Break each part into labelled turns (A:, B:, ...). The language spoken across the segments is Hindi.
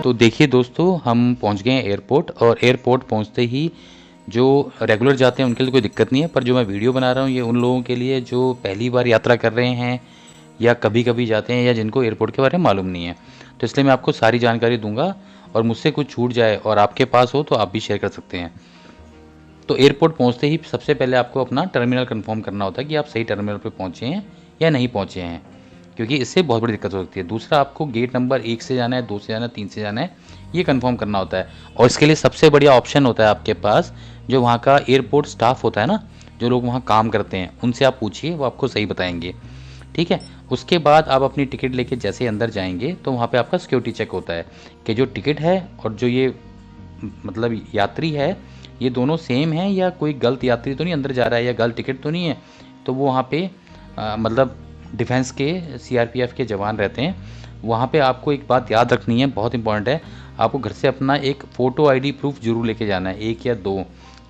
A: तो देखिए दोस्तों, हम पहुंच गए हैं एयरपोर्ट, और एयरपोर्ट पहुंचते ही जो रेगुलर जाते हैं उनके लिए कोई दिक्कत नहीं है, पर जो मैं वीडियो बना रहा हूं ये उन लोगों के लिए जो पहली बार यात्रा कर रहे हैं या कभी कभी जाते हैं या जिनको एयरपोर्ट के बारे में मालूम नहीं है। तो इसलिए मैं आपको सारी जानकारी दूंगा, और मुझसे कुछ छूट जाए और आपके पास हो तो आप भी शेयर कर सकते हैं। तो एयरपोर्ट पहुंचते ही सबसे पहले आपको अपना टर्मिनल कंफर्म करना होता है कि आप सही टर्मिनल पे पहुंचे हैं या नहीं पहुंचे हैं, क्योंकि इससे बहुत बड़ी दिक्कत हो सकती है। दूसरा, आपको गेट नंबर 1 से जाना है, 2 से जाना है, 3 से जाना है, ये कंफर्म करना होता है। और इसके लिए सबसे बढ़िया ऑप्शन होता है आपके पास, जो वहाँ का एयरपोर्ट स्टाफ होता है ना, जो लोग वहाँ काम करते हैं, उनसे आप पूछिए, वो आपको सही बताएंगे। ठीक है। उसके बाद आप अपनी टिकट लेके जैसे अंदर जाएंगे तो वहाँ पे आपका सिक्योरिटी चेक होता है कि जो टिकट है और जो ये मतलब यात्री है, ये दोनों सेम है या कोई गलत यात्री तो नहीं अंदर जा रहा है या गलत टिकट तो नहीं है। तो वो वहाँ पे मतलब डिफेंस के सीआरपीएफ के जवान रहते हैं। वहाँ पे आपको एक बात याद रखनी है, बहुत इंपॉर्टेंट है। आपको घर से अपना एक फ़ोटो आईडी प्रूफ जरूर लेके जाना है, 1 या 2।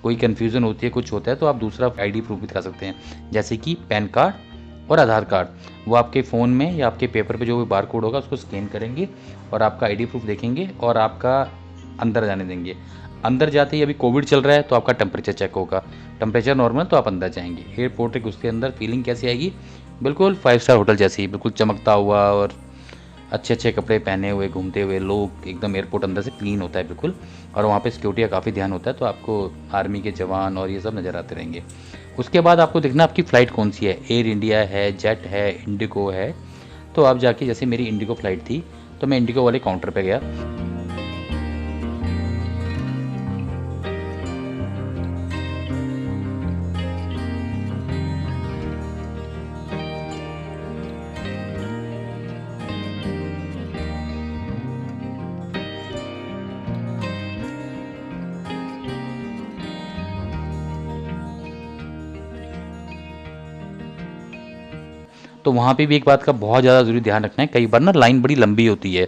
A: कोई कन्फ्यूज़न होती है, कुछ होता है, तो आप दूसरा आईडी प्रूफ भी दिखा सकते हैं, जैसे कि पैन कार्ड और आधार कार्ड। वो आपके फ़ोन में या आपके पेपर पे जो भी बार कोड होगा उसको स्कैन करेंगे और आपका आईडी प्रूफ देखेंगे और आपका अंदर जाने देंगे। अंदर जाते ही, अभी कोविड चल रहा है तो आपका टेम्परेचर चेक होगा, टेम्परेचर नॉर्मल तो आप अंदर जाएंगे। एयरपोर्ट के घुसते अंदर फीलिंग कैसी आएगी? बिल्कुल 5 स्टार होटल जैसी, बिल्कुल चमकता हुआ और अच्छे अच्छे कपड़े पहने हुए घूमते हुए लोग, एकदम एयरपोर्ट अंदर से क्लीन होता है बिल्कुल। और वहाँ पे सिक्योरिटी का काफ़ी ध्यान होता है, तो आपको आर्मी के जवान और ये सब नज़र आते रहेंगे। उसके बाद आपको देखना आपकी फ़्लाइट कौन सी है, एयर इंडिया है, जेट है, इंडिगो है। तो आप जाके, जैसे मेरी इंडिगो फ़्लाइट थी तो मैं इंडिगो वाले काउंटर पर गया। तो वहाँ पे भी एक बात का बहुत ज़्यादा ज़रूरी ध्यान रखना है, कई बार ना लाइन बड़ी लंबी होती है।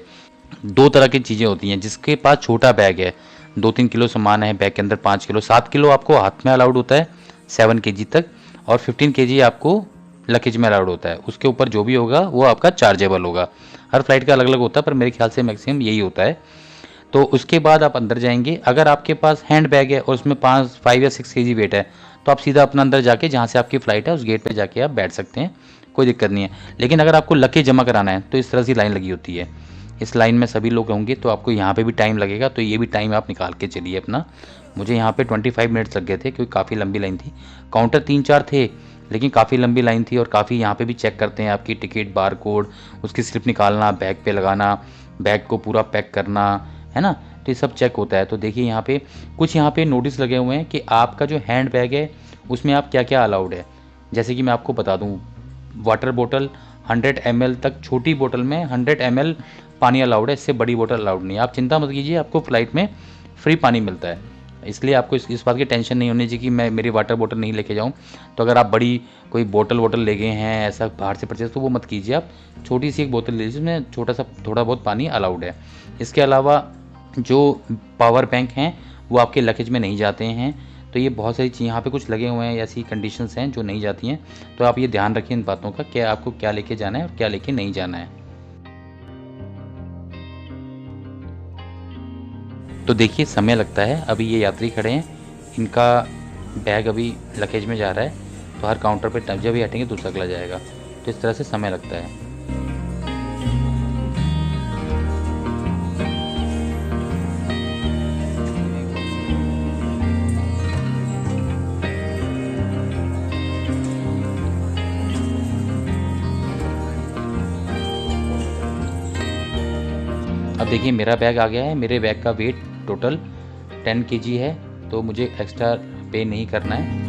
A: 2 तरह की चीज़ें होती हैं, जिसके पास छोटा बैग है, 2-3 किलो सामान है बैग के अंदर, 5 किलो, 7 किलो आपको हाथ में अलाउड होता है 7 केजी तक, और 15 केजी आपको लगेज में अलाउड होता है। उसके ऊपर जो भी होगा वो आपका चार्जेबल होगा। हर फ्लाइट का अलग अलग होता है, पर मेरे ख्याल से मैक्सिमम यही होता है। तो उसके बाद आप अंदर जाएंगे। अगर आपके पास हैंड बैग है और उसमें 5 या 6 केजी वेट है, तो आप सीधा अपना अंदर जाके जहाँ से आपकी फ़्लाइट है उस गेट पे जाके आप बैठ सकते हैं, कोई दिक्कत नहीं है। लेकिन अगर आपको लगेज जमा कराना है तो इस तरह से लाइन लगी होती है, इस लाइन में सभी लोग होंगे, तो आपको यहाँ पे भी टाइम लगेगा, तो ये भी टाइम आप निकाल के चलिए अपना। मुझे यहाँ पे 25 मिनट्स लग गए थे, क्योंकि काफ़ी लंबी लाइन थी। काउंटर 3-4 थे, लेकिन काफ़ी लंबी लाइन थी, और काफ़ी यहाँ पे भी चेक करते हैं आपकी टिकट, बार कोड, उसकी स्लिप निकालना, बैग पे लगाना, बैग को पूरा पैक करना, है ना। तो ये सब चेक होता है। तो देखिए यहाँ पे कुछ यहाँ पे नोटिस लगे हुए हैं कि आपका जो हैंड बैग है उसमें आप क्या क्या अलाउड है। जैसे कि मैं आपको बता दूँ, वाटर बोतल 100 ml तक, छोटी बोतल में 100 ml पानी अलाउड है, इससे बड़ी बोतल अलाउड नहीं है। आप चिंता मत कीजिए, आपको फ़्लाइट में फ्री पानी मिलता है, इसलिए आपको इस बात की टेंशन नहीं होनी चाहिए कि मैं मेरी वाटर बोतल नहीं लेके जाऊँ। तो अगर आप बड़ी कोई बोतल ले गए हैं ऐसा बाहर से परचेज, तो वो मत कीजिए। आप छोटी सी एक बोतल ले लीजिए, उसमें छोटा सा थोड़ा बहुत पानी अलाउड है। इसके अलावा जो पावर बैंक हैं वो आपके लगेज में नहीं जाते हैं। तो ये बहुत सारी चीज़ यहाँ पे कुछ लगे हुए हैं, ऐसी कंडीशंस हैं जो नहीं जाती हैं। तो आप ये ध्यान रखिए इन बातों का, कि आपको क्या लेके जाना है और क्या लेके नहीं जाना है। तो देखिए समय लगता है, अभी ये यात्री खड़े हैं, इनका बैग अभी लगेज में जा रहा है, तो हर काउंटर पे जब भी हटेंगे दूसरा अगला जाएगा, तो इस तरह से समय लगता है। अब देखिए मेरा बैग आ गया है, मेरे बैग का वेट टोटल 10 केजी है, तो मुझे एक्स्ट्रा पे नहीं करना है।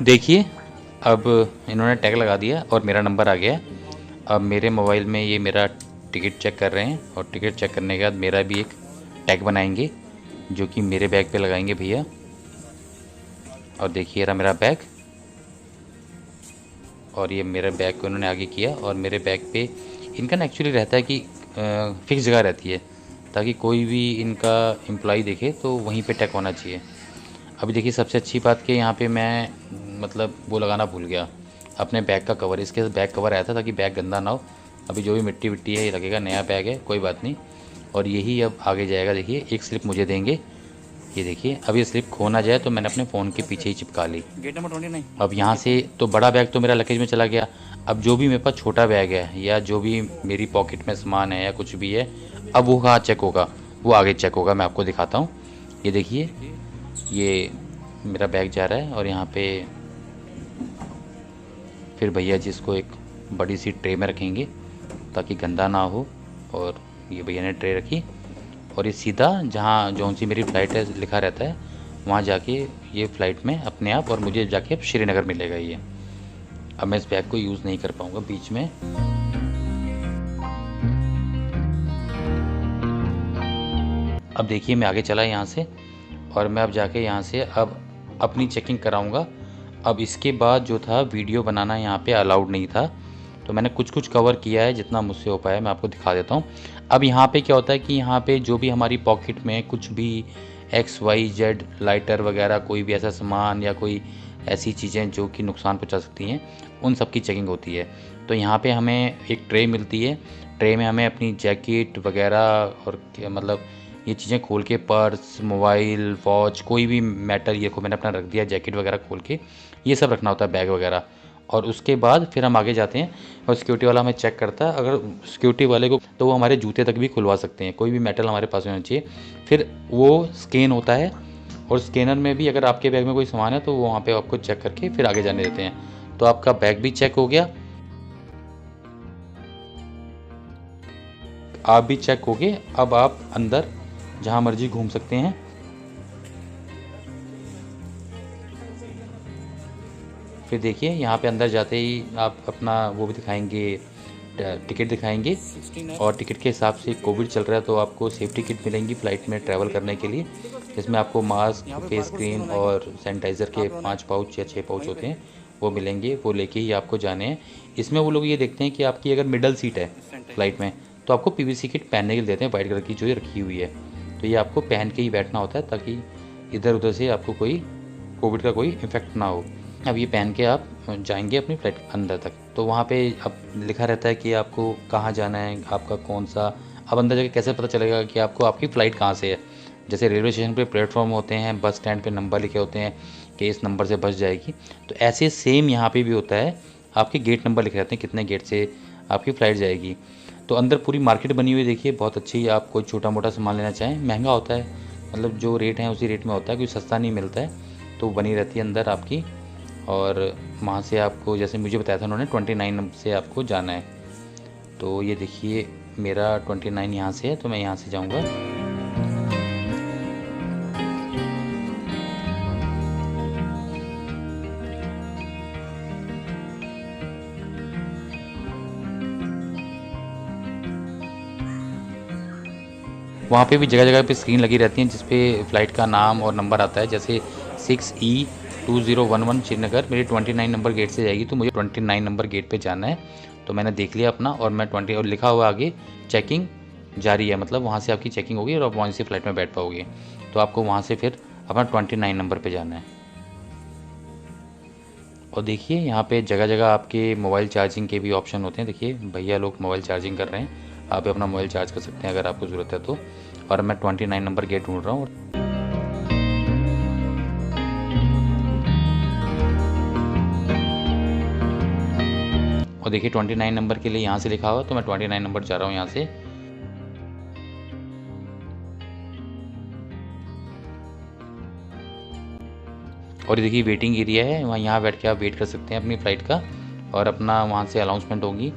A: देखिए अब इन्होंने टैग लगा दिया और मेरा नंबर आ गया। अब मेरे मोबाइल में ये मेरा टिकट चेक कर रहे हैं और टिकट चेक करने के बाद मेरा भी एक टैग बनाएंगे जो कि मेरे बैग पे लगाएंगे भैया। और देखिए रहा मेरा बैग, और ये मेरे बैग को इन्होंने आगे किया और मेरे बैग पे इनका ना एक्चुअली रहता है कि फिक्स जगह रहती है ताकि कोई भी इनका एम्प्लॉय देखे तो वहीं पे टैग होना चाहिए। अभी देखिए सबसे अच्छी बात कि यहाँ पे मैं मतलब वो लगाना भूल गया अपने बैग का कवर। इसके बैग कवर आया था ताकि बैग गंदा ना हो। अभी जो भी मिट्टी विट्टी है ये लगेगा, नया बैग है कोई बात नहीं। और यही अब आगे जाएगा। देखिए एक स्लिप मुझे देंगे, ये देखिए। अब ये स्लिप खो ना जाए तो मैंने अपने फ़ोन के पीछे ही चिपका ली।
B: Gate number 29।
A: अब यहाँ से तो बड़ा बैग तो मेरा लगेज में चला गया। अब जो भी मेरे पास छोटा बैग है या जो भी मेरी पॉकेट में सामान है या कुछ भी है, अब वो कहाँ चेक होगा, वो आगे चेक होगा। मैं आपको दिखाता हूँ। ये देखिए ये मेरा बैग जा रहा है और यहाँ पे फिर भैया जी इसको एक बड़ी सी ट्रे में रखेंगे ताकि गंदा ना हो। और ये भैया ने ट्रे रखी और ये सीधा जहाँ जौन सी मेरी फ़्लाइट है लिखा रहता है वहाँ जाके ये फ़्लाइट में अपने आप, और मुझे जाके अब श्रीनगर मिलेगा ये। अब मैं इस बैग को यूज़ नहीं कर पाऊँगा बीच में। अब देखिए मैं आगे चला यहाँ से और मैं अब जाके यहाँ से अब अपनी चेकिंग कराऊँगा। अब इसके बाद जो था वीडियो बनाना यहाँ पे अलाउड नहीं था, तो मैंने कुछ कुछ कवर किया है जितना मुझसे हो पाया। मैं आपको दिखा देता हूँ। अब यहाँ पे क्या होता है कि यहाँ पे जो भी हमारी पॉकेट में कुछ भी XYZ लाइटर वगैरह कोई भी ऐसा सामान या कोई ऐसी चीज़ें जो कि नुकसान पहुँचा सकती हैं, उन सब की चेकिंग होती है। तो यहाँ पे हमें एक ट्रे मिलती है। ट्रे में हमें अपनी जैकेट वगैरह और मतलब ये चीज़ें खोल के, पर्स, मोबाइल, वॉच, कोई भी मैटर, ये को मैंने अपना रख दिया, जैकेट वगैरह खोल के ये सब रखना होता है, बैग वगैरह। और उसके बाद फिर हम आगे जाते हैं और सिक्योरिटी वाला हमें चेक करता है। अगर सिक्योरिटी वाले को तो वो हमारे जूते तक भी खुलवा सकते हैं, कोई भी मेटल हमारे पास होना चाहिए। फिर वो स्कैन होता है और स्कैनर में भी अगर आपके बैग में कोई सामान है तो वो वहाँ पे आपको चेक करके फिर आगे जाने देते हैं। तो आपका बैग भी चेक हो गया, आप भी चेक हो गए। अब आप अंदर जहाँ मर्जी घूम सकते हैं। फिर देखिए यहाँ पे अंदर जाते ही आप अपना वो भी दिखाएंगे, टिकट दिखाएंगे। और टिकट के हिसाब से कोविड चल रहा है तो आपको सेफ्टी किट मिलेंगी फ़्लाइट में ट्रैवल करने के लिए, जिसमें आपको मास्क, फेस क्रीम और सैनिटाइज़र के 5 पाउच या 6 पाउच होते हैं वो मिलेंगे। वो लेके ही आपको जाने हैं। इसमें वो लोग ये देखते हैं कि आपकी अगर मिडल सीट है फ़्लाइट में तो आपको PVC किट पहनने के लिए देते हैं, वाइट कलर की जो ये रखी हुई है। तो ये आपको पहन के ही बैठना होता है ताकि इधर उधर से आपको कोई कोविड का कोई इफेक्ट ना हो। अब ये पहन के आप जाएंगे अपनी फ्लाइट अंदर तक। तो वहाँ पे अब लिखा रहता है कि आपको कहाँ जाना है, आपका कौन सा। अब अंदर जाके कैसे पता चलेगा कि आपको आपकी फ़्लाइट कहाँ से है। जैसे रेलवे स्टेशन पे प्लेटफॉर्म होते हैं, बस स्टैंड पे नंबर लिखे होते हैं कि इस नंबर से बस जाएगी, तो ऐसे सेम यहाँ पे भी होता है। आपके गेट नंबर लिखे रहते हैं कितने गेट से आपकी फ़्लाइट जाएगी। तो अंदर पूरी मार्केट बनी हुई देखिए, बहुत अच्छी। आप कोई छोटा मोटा सामान लेना चाहें, महंगा होता है, मतलब जो रेट है उसी रेट में होता है, कोई सस्ता नहीं मिलता है। तो बनी रहती है अंदर आपकी। और वहाँ से आपको, जैसे मुझे बताया था उन्होंने, 29 से आपको जाना है। तो ये देखिए मेरा 29 यहाँ से है तो मैं यहाँ से जाऊँगा। वहाँ पे भी जगह जगह पे स्क्रीन लगी रहती हैं जिसपे फ़्लाइट का नाम और नंबर आता है। जैसे 6E2011 श्रीनगर मेरी 29 नंबर गेट से जाएगी तो मुझे 29 नंबर गेट पे जाना है। तो मैंने देख लिया अपना, और मैं 20 और लिखा हुआ आगे चेकिंग जारी है, मतलब वहाँ से आपकी चेकिंग होगी और आप वहाँ से फ़्लाइट में बैठ पाओगे। तो आपको वहाँ से फिर अपना 29 नंबर पर जाना है। और देखिए यहाँ पे जगह जगह आपके मोबाइल चार्जिंग के भी ऑप्शन होते हैं। देखिए भैया लोग मोबाइल चार्जिंग कर रहे हैं, आप भी अपना मोबाइल चार्ज कर सकते हैं अगर आपको ज़रूरत है तो। और मैं 29 नंबर गेट ढूंढ रहा हूँ। और देखिए 29 नंबर के लिए यहाँ से लिखा हुआ, तो मैं 29 नंबर जा रहा हूँ यहाँ से। और ये देखिए वेटिंग एरिया है, वहाँ यहाँ बैठ के आप वेट कर सकते हैं अपनी फ़्लाइट का। और अपना वहाँ से अनाउंसमेंट होगी